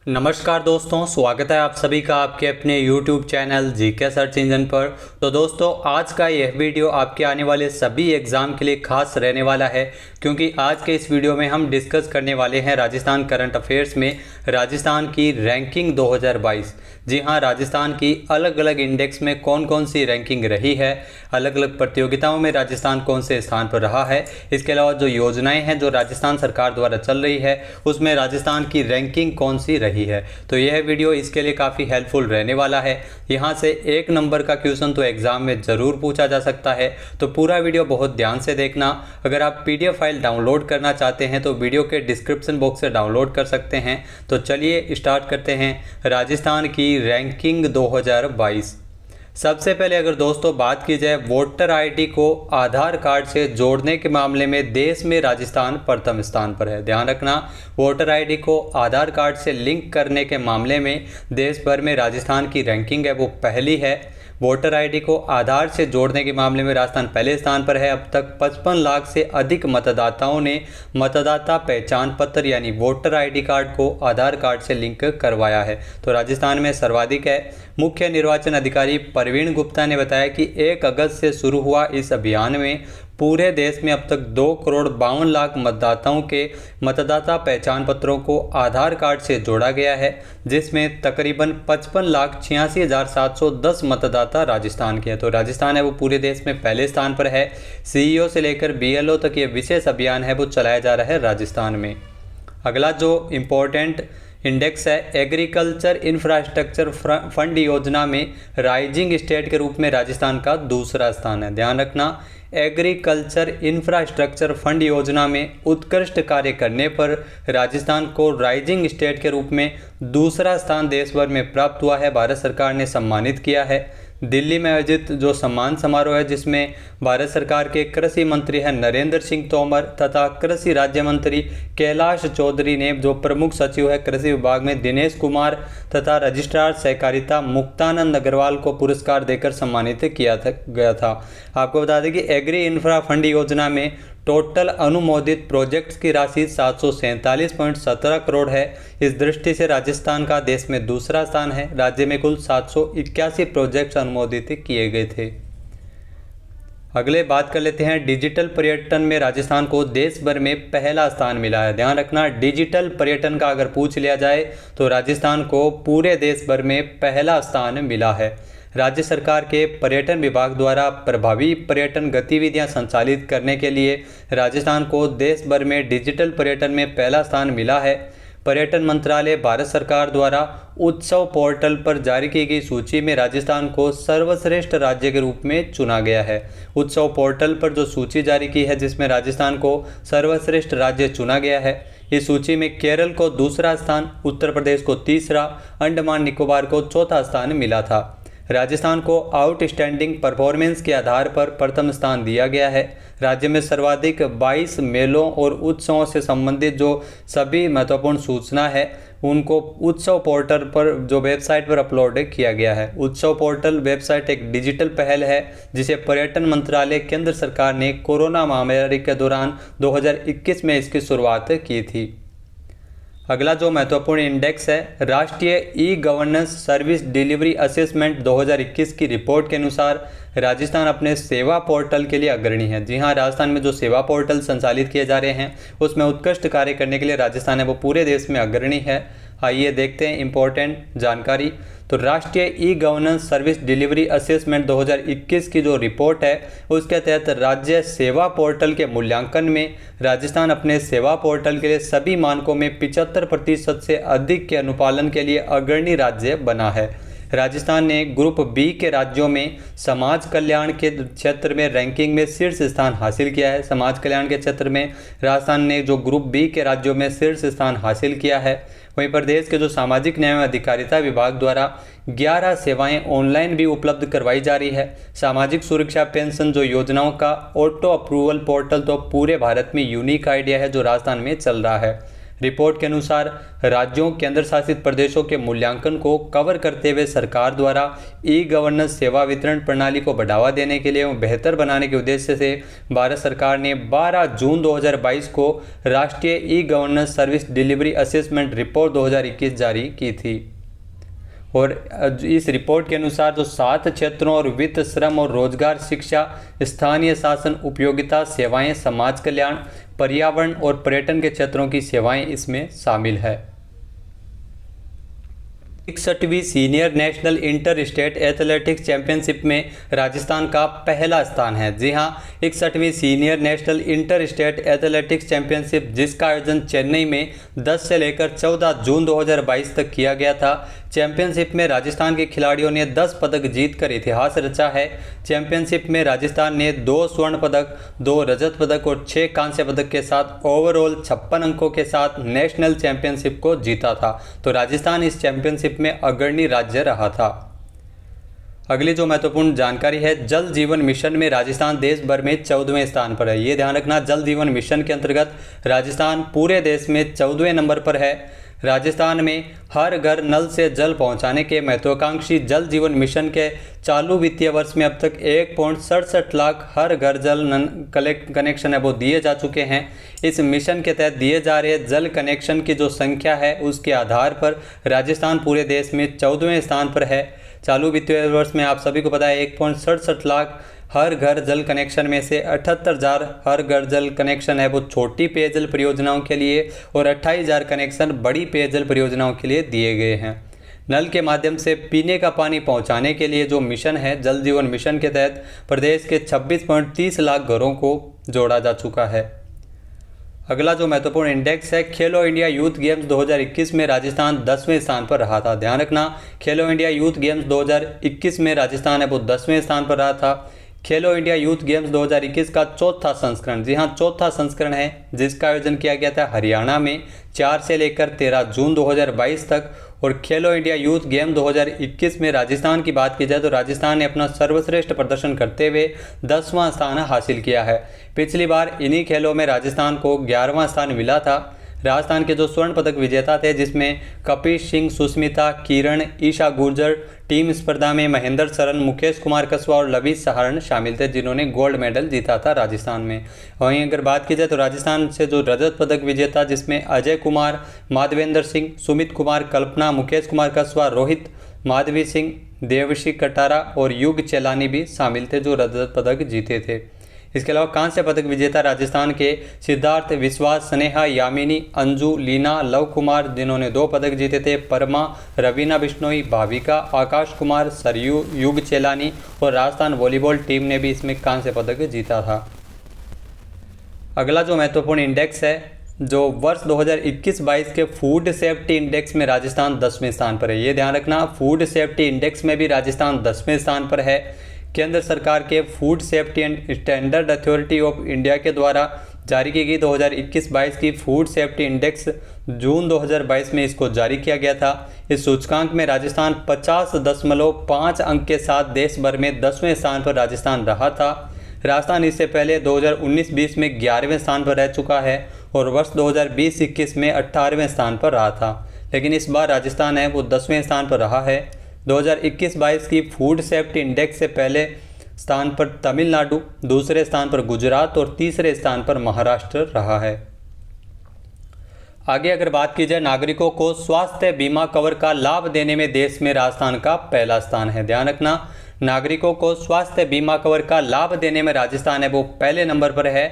नमस्कार दोस्तों, स्वागत है आप सभी का आपके अपने YouTube channel GK search engine पर। तो दोस्तों, आज का यह वीडियो आपके आने वाले सभी एग्ज़ाम के लिए खास रहने वाला है, क्योंकि आज के इस वीडियो में हम डिस्कस करने वाले हैं राजस्थान करंट अफेयर्स में राजस्थान की रैंकिंग 2022। जी हाँ, राजस्थान की अलग अलग इंडेक्स में कौन कौन सी रैंकिंग रही है, अलग अलग प्रतियोगिताओं में राजस्थान कौन से स्थान पर रहा है। इसके अलावा जो योजनाएं हैं जो राजस्थान सरकार द्वारा चल रही है उसमें राजस्थान की रैंकिंग कौन सी रही है। तो यह वीडियो इसके लिए काफ़ी हेल्पफुल रहने वाला है। यहाँ से 1 नंबर का क्वेश्चन तो एग्जाम में ज़रूर पूछा जा सकता है, तो पूरा वीडियो बहुत ध्यान से देखना। अगर आप PDF फाइल डाउनलोड करना चाहते हैं तो वीडियो के डिस्क्रिप्शन बॉक्स से डाउनलोड कर सकते हैं। तो चलिए स्टार्ट करते हैं राजस्थान की रैंकिंग 2022। सबसे पहले अगर दोस्तों बात की जाए वोटर आईडी को आधार कार्ड से जोड़ने के मामले में देश में राजस्थान प्रथम स्थान पर है। ध्यान रखना, वोटर आईडी को आधार कार्ड से लिंक करने के मामले में देश भर में राजस्थान की रैंकिंग है वो पहली है। वोटर आईडी को आधार से जोड़ने के मामले में राजस्थान पहले स्थान पर है। अब तक 55 लाख से अधिक मतदाताओं ने मतदाता पहचान पत्र यानी वोटर आईडी कार्ड को आधार कार्ड से लिंक करवाया है, तो राजस्थान में सर्वाधिक है। मुख्य निर्वाचन अधिकारी प्रवीण गुप्ता ने बताया कि 1 अगस्त से शुरू हुआ इस अभियान में पूरे देश में अब तक 2,52,00,000 मतदाताओं के मतदाता पहचान पत्रों को आधार कार्ड से जोड़ा गया है, जिसमें तकरीबन 55,86,710 मतदाता राजस्थान के हैं। तो राजस्थान है वो पूरे देश में पहले स्थान पर है। CEO से लेकर BLO तक ये विशेष अभियान है वो चलाया जा रहा है राजस्थान में। अगला जो इम्पोर्टेंट इंडेक्स है एग्रीकल्चर इंफ्रास्ट्रक्चर फंड योजना में राइजिंग स्टेट के रूप में राजस्थान का दूसरा स्थान है। ध्यान रखना, एग्रीकल्चर इंफ्रास्ट्रक्चर फंड योजना में उत्कृष्ट कार्य करने पर राजस्थान को राइजिंग स्टेट के रूप में दूसरा स्थान देश भर में प्राप्त हुआ है। भारत सरकार ने सम्मानित किया है। दिल्ली में आयोजित जो सम्मान समारोह है जिसमें भारत सरकार के कृषि मंत्री हैं नरेंद्र सिंह तोमर तथा कृषि राज्य मंत्री कैलाश चौधरी ने जो प्रमुख सचिव है कृषि विभाग में दिनेश कुमार तथा रजिस्ट्रार सहकारिता मुक्तानंद अग्रवाल को पुरस्कार देकर सम्मानित किया गया था। आपको बता दें कि एग्री इंफ्रा फंड योजना में टोटल अनुमोदित प्रोजेक्ट्स की राशि 747.17 करोड़ है। इस दृष्टि से राजस्थान का देश में दूसरा स्थान है। राज्य में कुल 781 प्रोजेक्ट्स अनुमोदित किए गए थे। अगले बात कर लेते हैं डिजिटल पर्यटन में राजस्थान को देश भर में पहला स्थान मिला है। ध्यान रखना, डिजिटल पर्यटन का अगर पूछ लिया जाए तो राजस्थान को पूरे देश भर में पहला स्थान मिला है। राज्य सरकार के पर्यटन विभाग द्वारा प्रभावी पर्यटन गतिविधियां संचालित करने के लिए राजस्थान को देश भर में डिजिटल पर्यटन में पहला स्थान मिला है। पर्यटन मंत्रालय भारत सरकार द्वारा उत्सव पोर्टल पर जारी की गई सूची में राजस्थान को सर्वश्रेष्ठ राज्य के रूप में चुना गया है। उत्सव पोर्टल पर जो सूची जारी की है जिसमें राजस्थान को सर्वश्रेष्ठ राज्य चुना गया है। इस सूची में केरल को दूसरा स्थान, उत्तर प्रदेश को तीसरा, अंडमान निकोबार को चौथा स्थान मिला था। राजस्थान को आउटस्टैंडिंग परफॉर्मेंस के आधार पर प्रथम स्थान दिया गया है। राज्य में सर्वाधिक 22 मेलों और उत्सवों से संबंधित जो सभी महत्वपूर्ण सूचना है उनको उत्सव पोर्टल पर जो वेबसाइट पर अपलोड किया गया है। उत्सव पोर्टल वेबसाइट एक डिजिटल पहल है जिसे पर्यटन मंत्रालय केंद्र सरकार ने कोरोना महामारी के दौरान 2021 में इसकी शुरुआत की थी। अगला जो महत्वपूर्ण इंडेक्स है राष्ट्रीय e governance service delivery assessment 2021 की रिपोर्ट के अनुसार राजस्थान अपने सेवा पोर्टल के लिए अग्रणी है। जी हाँ, राजस्थान में जो सेवा पोर्टल संचालित किए जा रहे हैं उसमें उत्कृष्ट कार्य करने के लिए राजस्थान है वो पूरे देश में अग्रणी है। आइए देखते हैं इंपॉर्टेंट जानकारी। तो राष्ट्रीय e governance service delivery assessment 2021 की जो रिपोर्ट है उसके तहत राज्य सेवा पोर्टल के मूल्यांकन में राजस्थान अपने सेवा पोर्टल के लिए सभी मानकों में 75% से अधिक के अनुपालन के लिए अग्रणी राज्य बना है। राजस्थान ने ग्रुप बी के राज्यों में समाज कल्याण के क्षेत्र में रैंकिंग में शीर्ष स्थान हासिल किया है। समाज कल्याण के क्षेत्र में राजस्थान ने जो ग्रुप बी के राज्यों में शीर्ष स्थान हासिल किया है। वहीं प्रदेश के जो सामाजिक न्याय एवं अधिकारिता विभाग द्वारा 11 सेवाएं ऑनलाइन भी उपलब्ध करवाई जा रही है। सामाजिक सुरक्षा पेंशन जो योजनाओं का ऑटो अप्रूवल पोर्टल तो पूरे भारत में यूनिक आइडिया है जो राजस्थान में चल रहा है। रिपोर्ट के अनुसार राज्यों केंद्र शासित प्रदेशों के मूल्यांकन को कवर करते हुए सरकार द्वारा ई गवर्नेंस सेवा वितरण प्रणाली को बढ़ावा देने के लिए एवं बेहतर बनाने के उद्देश्य से भारत सरकार ने 12 जून 2022 को राष्ट्रीय e governance service delivery assessment report 2021 जारी की थी। और इस रिपोर्ट के अनुसार जो 7 क्षेत्रों और वित्त, श्रम और रोजगार, शिक्षा, स्थानीय शासन, उपयोगिता सेवाएं, समाज कल्याण, पर्यावरण और पर्यटन के क्षेत्रों की सेवाएं इसमें शामिल है। 61वीं senior national inter state athletics championship में राजस्थान का पहला स्थान है। जी हां, 61वीं senior national inter state athletics championship जिसका आयोजन चेन्नई में 10 से लेकर 14 जून 2022 तक किया गया था। चैंपियनशिप में राजस्थान के खिलाड़ियों ने 10 पदक जीतकर इतिहास रचा है। चैंपियनशिप में राजस्थान ने 2 स्वर्ण पदक, 2 रजत पदक और 6 कांस्य पदक के साथ ओवरऑल 56 अंकों के साथ नेशनल चैंपियनशिप को जीता था। तो राजस्थान इस चैंपियनशिप में अग्रणी राज्य रहा था। अगली जो महत्वपूर्ण जानकारी है, जल जीवन मिशन में राजस्थान देश भर में 14वें स्थान पर है। ये ध्यान रखना, जल जीवन मिशन के अंतर्गत राजस्थान पूरे देश में 14वें नंबर पर है। राजस्थान में हर घर नल से जल पहुंचाने के महत्वाकांक्षी जल जीवन मिशन के चालू वित्तीय वर्ष में अब तक 1.67 लाख हर घर जल कनेक्शन है वो दिए जा चुके हैं। इस मिशन के तहत दिए जा रहे जल कनेक्शन की जो संख्या है उसके आधार पर राजस्थान पूरे देश में 14वें स्थान पर है। चालू वित्तीय वर्ष में आप सभी को पता है 1.67 लाख हर घर जल कनेक्शन में से 78,000 हर घर जल कनेक्शन है वो छोटी पेयजल परियोजनाओं के लिए और 28,000 कनेक्शन बड़ी पेयजल परियोजनाओं के लिए दिए गए हैं। नल के माध्यम से पीने का पानी पहुंचाने के लिए जो मिशन है, जल जीवन मिशन के तहत प्रदेश के 26.30 लाख घरों को जोड़ा जा चुका है। अगला जो महत्वपूर्ण इंडेक्स है, खेलो इंडिया यूथ गेम्स 2021 में राजस्थान 10वें स्थान पर रहा था। ध्यान रखना, खेलो इंडिया यूथ गेम्स 2021 में राजस्थान है वो 10वें स्थान पर रहा था। खेलो इंडिया यूथ गेम्स 2021 का चौथा संस्करण, जी हाँ चौथा संस्करण है, जिसका आयोजन किया गया था हरियाणा में 4 से लेकर 13 जून 2022 तक। और खेलो इंडिया यूथ गेम 2021 में राजस्थान की बात की जाए तो राजस्थान ने अपना सर्वश्रेष्ठ प्रदर्शन करते हुए 10वां स्थान हासिल किया है। पिछली बार इन्हीं खेलों में राजस्थान को 11वां स्थान मिला था। राजस्थान के जो स्वर्ण पदक विजेता थे, जिसमें कपिल सिंह, सुष्मिता, किरण, ईशा गुर्जर, टीम स्पर्धा में महेंद्र शरण, मुकेश कुमार कसवा और लवी सहारण शामिल थे, जिन्होंने गोल्ड मेडल जीता था राजस्थान में। वहीं अगर बात की जाए तो राजस्थान से जो रजत पदक विजेता, जिसमें अजय कुमार, माधवेंद्र सिंह, सुमित कुमार, कल्पना, मुकेश कुमार कसवा, रोहित, माधवी सिंह, देवशी कटारा और युग चेलानी भी शामिल थे जो रजत पदक जीते थे। इसके अलावा कांस्य पदक विजेता राजस्थान के सिद्धार्थ, विश्वास, स्नेहा, यामिनी, अंजू, लीना, लव कुमार, जिन्होंने 2 पदक जीते थे, परमा, रवीना बिश्नोई, भाविका, आकाश कुमार, सरयू, युग चेलानी और राजस्थान वॉलीबॉल टीम ने भी इसमें कांस्य पदक जीता था। अगला जो महत्वपूर्ण इंडेक्स है, जो वर्ष 2021-22 के फूड सेफ्टी इंडेक्स में राजस्थान 10वें स्थान पर है। ये ध्यान रखना, फूड सेफ्टी इंडेक्स में भी राजस्थान 10वें स्थान पर है। केंद्र सरकार के food safety and standard authority of India के द्वारा जारी की गई 2021-22 की फूड सेफ्टी इंडेक्स जून 2022 में इसको जारी किया गया था। इस सूचकांक में राजस्थान 50.5 अंक के साथ देश भर में 10वें स्थान पर राजस्थान रहा था। राजस्थान इससे पहले 2019-20 में 11वें स्थान पर रह चुका है और वर्ष 2020-21 में 18वें स्थान पर रहा था, लेकिन इस बार राजस्थान है वो 10वें स्थान पर रहा है। 2021-22 की फूड सेफ्टी इंडेक्स से पहले स्थान पर तमिलनाडु, दूसरे स्थान पर गुजरात और तीसरे स्थान पर महाराष्ट्र रहा है। आगे अगर बात की जाए, नागरिकों को स्वास्थ्य बीमा कवर का लाभ देने में देश में राजस्थान का पहला स्थान है। ध्यान रखना, नागरिकों को स्वास्थ्य बीमा कवर का लाभ देने में राजस्थान है वो पहले नंबर पर है।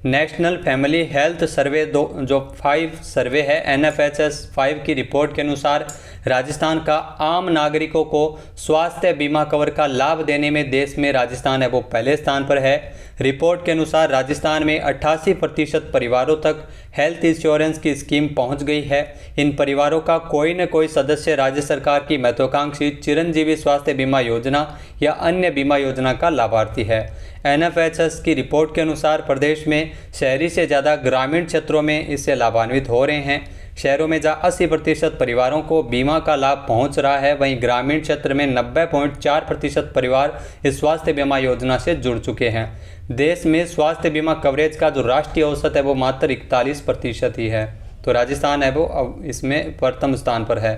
नेशनल फैमिली हेल्थ सर्वे जो 5 सर्वे है, NFHS 5 की रिपोर्ट के अनुसार राजस्थान का आम नागरिकों को स्वास्थ्य बीमा कवर का लाभ देने में देश में राजस्थान है वो पहले स्थान पर है। रिपोर्ट के अनुसार राजस्थान में 88% परिवारों तक हेल्थ इंश्योरेंस की स्कीम पहुंच गई है। इन परिवारों का कोई न कोई सदस्य राज्य सरकार की महत्वाकांक्षी चिरंजीवी स्वास्थ्य बीमा योजना या अन्य बीमा योजना का लाभार्थी है। NFHS की रिपोर्ट के अनुसार प्रदेश में शहरी से ज़्यादा ग्रामीण क्षेत्रों में इससे लाभान्वित हो रहे हैं। शहरों में जहाँ 80% परिवारों को बीमा का लाभ पहुंच रहा है, वहीं ग्रामीण क्षेत्र में 90.4% परिवार इस स्वास्थ्य बीमा योजना से जुड़ चुके हैं। देश में स्वास्थ्य बीमा कवरेज का जो राष्ट्रीय औसत है वो मात्र 41% ही है। तो राजस्थान है वो अब इसमें प्रथम स्थान पर है।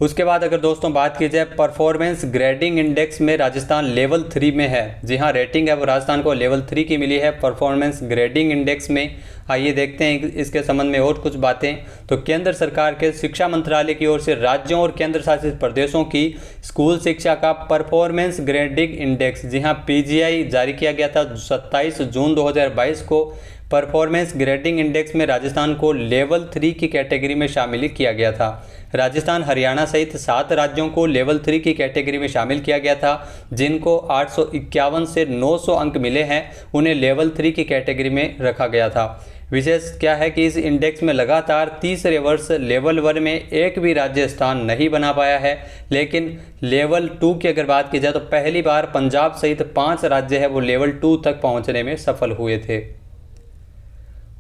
उसके बाद अगर दोस्तों बात की जाए परफॉर्मेंस ग्रेडिंग इंडेक्स में राजस्थान लेवल 3 में है। जी हाँ, रेटिंग है वो राजस्थान को लेवल 3 की मिली है परफॉर्मेंस ग्रेडिंग इंडेक्स में। आइए देखते हैं इसके संबंध में और कुछ बातें। तो केंद्र सरकार के शिक्षा मंत्रालय की ओर से राज्यों और केंद्र शासित प्रदेशों की स्कूल शिक्षा का परफॉर्मेंस ग्रेडिंग इंडेक्स, जी हाँ PGI जारी किया गया था 27 जून 2022 को। परफॉर्मेंस ग्रेडिंग इंडेक्स में राजस्थान को लेवल 3 की कैटेगरी में शामिल किया गया था। राजस्थान, हरियाणा सहित 7 राज्यों को लेवल 3 की कैटेगरी में शामिल किया गया था। जिनको 851 से 900 अंक मिले हैं उन्हें लेवल 3 की कैटेगरी में रखा गया था। विशेष क्या है कि इस इंडेक्स में लगातार तीसरे वर्ष लेवल 1 में एक भी राज्य स्थान नहीं बना पाया है। लेकिन लेवल 2 की अगर बात की जाए तो पहली बार पंजाब सहित 5 राज्य है वो लेवल 2 तक पहुंचने में सफल हुए थे।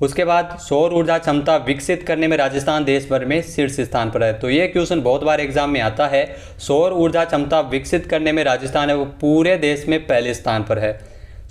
उसके बाद सौर ऊर्जा क्षमता विकसित करने में राजस्थान देश भर में शीर्ष स्थान पर है। तो ये क्वेश्चन बहुत बार एग्जाम में आता है। सौर ऊर्जा क्षमता विकसित करने में राजस्थान है वो पूरे देश में पहले स्थान पर है।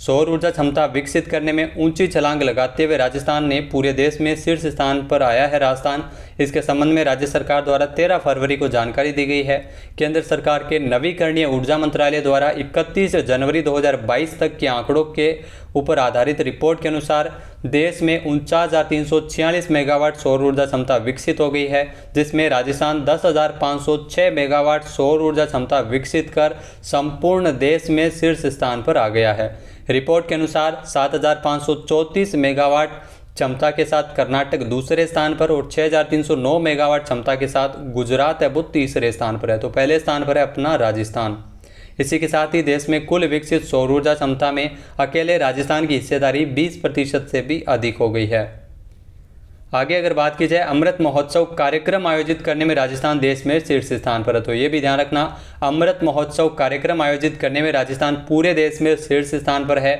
सौर ऊर्जा क्षमता विकसित करने में ऊंची छलांग लगाते हुए राजस्थान ने पूरे देश में शीर्ष स्थान पर आया है। राजस्थान, इसके संबंध में राज्य सरकार द्वारा 13 फरवरी को जानकारी दी गई है। केंद्र सरकार के नवीकरणीय ऊर्जा मंत्रालय द्वारा 31 जनवरी 2022 तक के आंकड़ों के ऊपर आधारित रिपोर्ट के अनुसार देश में 49,346 मेगावाट सौर ऊर्जा क्षमता विकसित हो गई है, जिसमें राजस्थान 10,506 मेगावाट सौर ऊर्जा क्षमता विकसित कर संपूर्ण देश में शीर्ष स्थान पर आ गया है। रिपोर्ट के अनुसार 7,534 मेगावाट क्षमता के साथ कर्नाटक दूसरे स्थान पर और 6,309 मेगावाट क्षमता के साथ गुजरात है वो तीसरे स्थान पर है। तो पहले स्थान पर है अपना राजस्थान। इसी के साथ ही देश में कुल विकसित सौर ऊर्जा क्षमता में अकेले राजस्थान की हिस्सेदारी 20% से भी अधिक हो गई है। आगे अगर बात की जाए अमृत महोत्सव कार्यक्रम आयोजित करने में राजस्थान देश में शीर्ष स्थान पर है। तो ये भी ध्यान रखना, अमृत महोत्सव कार्यक्रम आयोजित करने में राजस्थान पूरे देश में शीर्ष स्थान पर है।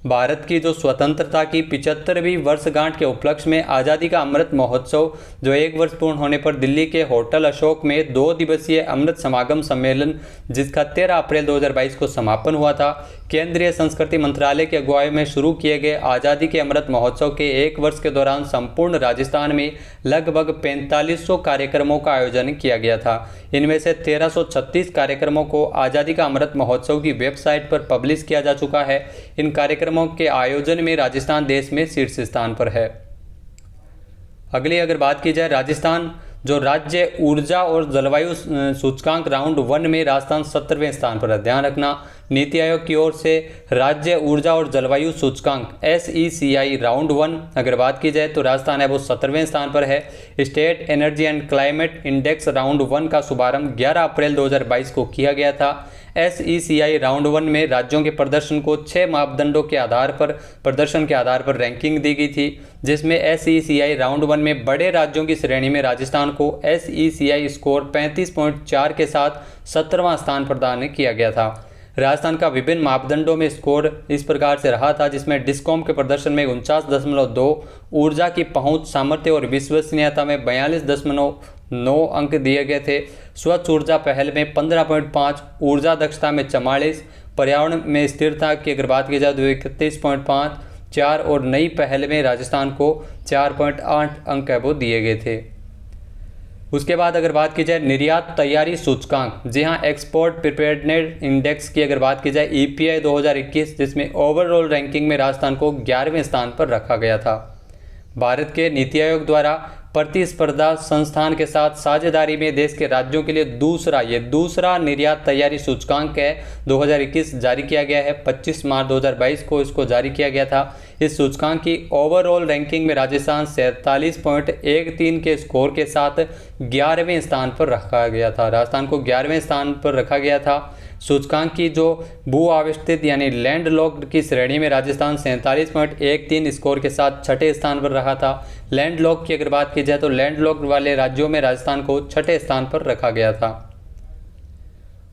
भारत की जो स्वतंत्रता की 75वीं वर्षगांठ के उपलक्ष्य में आज़ादी का अमृत महोत्सव जो 1 वर्ष पूर्ण होने पर दिल्ली के होटल अशोक में 2 दिवसीय अमृत समागम सम्मेलन जिसका 13 अप्रैल 2022 को समापन हुआ था, केंद्रीय संस्कृति मंत्रालय की अगुवाई में शुरू किए गए आज़ादी के अमृत महोत्सव के 1 वर्ष के दौरान संपूर्ण राजस्थान में लगभग 4500 कार्यक्रमों का आयोजन किया गया था। इनमें से 1336 कार्यक्रमों को आज़ादी का अमृत महोत्सव की वेबसाइट पर पब्लिश किया जा चुका है। इन कार्यक्रमों के आयोजन में राजस्थान देश में शीर्ष स्थान पर है। अगली अगर बात की जाए राजस्थान जो राज्य ऊर्जा और जलवायु सूचकांक राउंड 1 में राजस्थान 17वें स्थान पर है। ध्यान रखना, नीति आयोग की ओर से राज्य ऊर्जा और जलवायु सूचकांक SECI राउंड 1 अगर बात की जाए तो राजस्थान है वो 17वें स्थान पर है। State energy and climate index round 1 का शुभारंभ 11 अप्रैल 2022 को किया गया था। SECI राउंड 1 में राज्यों के प्रदर्शन को 6 मापदंडों के आधार पर प्रदर्शन के आधार पर रैंकिंग दी गई थी, जिसमें SECI राउंड 1 में बड़े राज्यों की श्रेणी में राजस्थान को SECI स्कोर 35.4 के साथ 17वां स्थान प्रदान किया गया था। राजस्थान का विभिन्न मापदंडों में स्कोर इस प्रकार से रहा था, जिसमें डिस्कॉम के प्रदर्शन में 49.2, ऊर्जा की पहुंच, सामर्थ्य और विश्वसनीयता में 42.9 अंक दिए गए थे। स्वच्छ ऊर्जा पहल में 15.5, ऊर्जा दक्षता में 44, पर्यावरण में स्थिरता की अगर बात की जाए तो 31.5, 4 और नई पहल में राजस्थान को 4.8 अंक है वो दिए गए थे। उसके बाद अगर बात की जाए निर्यात तैयारी सूचकांक, जी हाँ एक्सपोर्ट प्रिपेयर्डनेस इंडेक्स की अगर बात की जाए EPI 2021, जिसमें ओवरऑल रैंकिंग में राजस्थान को 11वें स्थान पर रखा गया था। भारत के नीति आयोग द्वारा प्रतिस्पर्धा संस्थान के साथ साझेदारी में देश के राज्यों के लिए दूसरा निर्यात तैयारी सूचकांक है 2021 जारी किया गया है। 25 मार्च 2022 को इसको जारी किया गया था। इस सूचकांक की ओवरऑल रैंकिंग में राजस्थान 47.13 के स्कोर के साथ 11वें स्थान पर रखा गया था। राजस्थान को 11वें स्थान पर रखा गया था। सूचकांक की जो भू आविष्टित यानी लैंड लॉक्ड की श्रेणी में राजस्थान 47.13 स्कोर के साथ 6ठे स्थान पर रहा था। लैंड लॉक की अगर बात की जाए तो लैंड लॉक्ड वाले राज्यों में राजस्थान को 6ठे स्थान पर रखा गया था।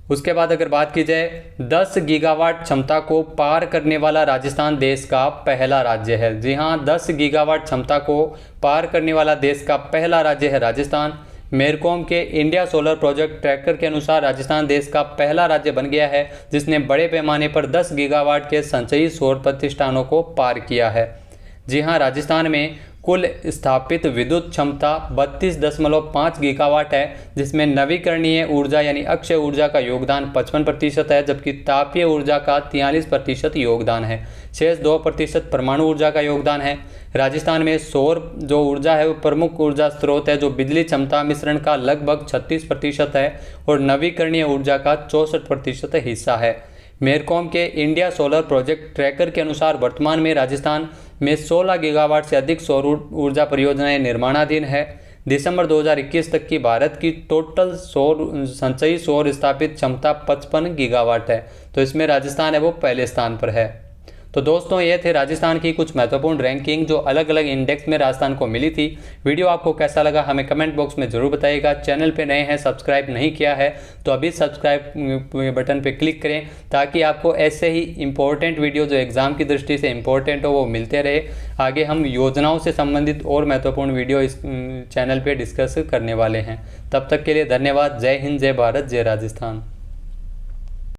उसके बाद अगर बात की जाए 10 गीगावाट क्षमता को पार करने वाला राजस्थान देश का पहला राज्य है। जी हाँ, 10 गीगावाट क्षमता को पार करने वाला देश का पहला राज्य है राजस्थान। मेरकॉम के इंडिया सोलर प्रोजेक्ट ट्रैकर के अनुसार राजस्थान देश का पहला राज्य बन गया है जिसने बड़े पैमाने पर 10 गीगावाट के संचयी सौर प्रतिष्ठानों को पार किया है। जी हाँ, राजस्थान में कुल स्थापित विद्युत क्षमता 32.5 गीगावाट है, जिसमें नवीकरणीय ऊर्जा यानी अक्षय ऊर्जा का योगदान 55% है, जबकि तापीय ऊर्जा का 43% योगदान है। शेष 2% परमाणु ऊर्जा का योगदान है। राजस्थान में सौर जो ऊर्जा है वो प्रमुख ऊर्जा स्रोत है, जो बिजली क्षमता मिश्रण का लगभग 36% है और नवीकरणीय ऊर्जा का 64% हिस्सा है। मेरकॉम के इंडिया सोलर प्रोजेक्ट ट्रैकर के अनुसार वर्तमान में राजस्थान में 16 गीगावाट से अधिक सौर ऊर्जा परियोजनाएं निर्माणाधीन है। दिसंबर 2021 तक की भारत की टोटल संचयी सौर स्थापित क्षमता 55 गीगावाट है। तो इसमें राजस्थान है वो पहले स्थान पर है। तो दोस्तों ये थे राजस्थान की कुछ महत्वपूर्ण रैंकिंग जो अलग अलग इंडेक्स में राजस्थान को मिली थी। वीडियो आपको कैसा लगा हमें कमेंट बॉक्स में ज़रूर बताइएगा। चैनल पे नए हैं, सब्सक्राइब नहीं किया है तो अभी सब्सक्राइब बटन पे क्लिक करें, ताकि आपको ऐसे ही इम्पोर्टेंट वीडियो जो एग्ज़ाम की दृष्टि से इम्पोर्टेंट हो वो मिलते रहे। आगे हम योजनाओं से संबंधित और महत्वपूर्ण वीडियो इस चैनल पर डिस्कस करने वाले हैं। तब तक के लिए धन्यवाद। जय हिंद, जय भारत, जय राजस्थान।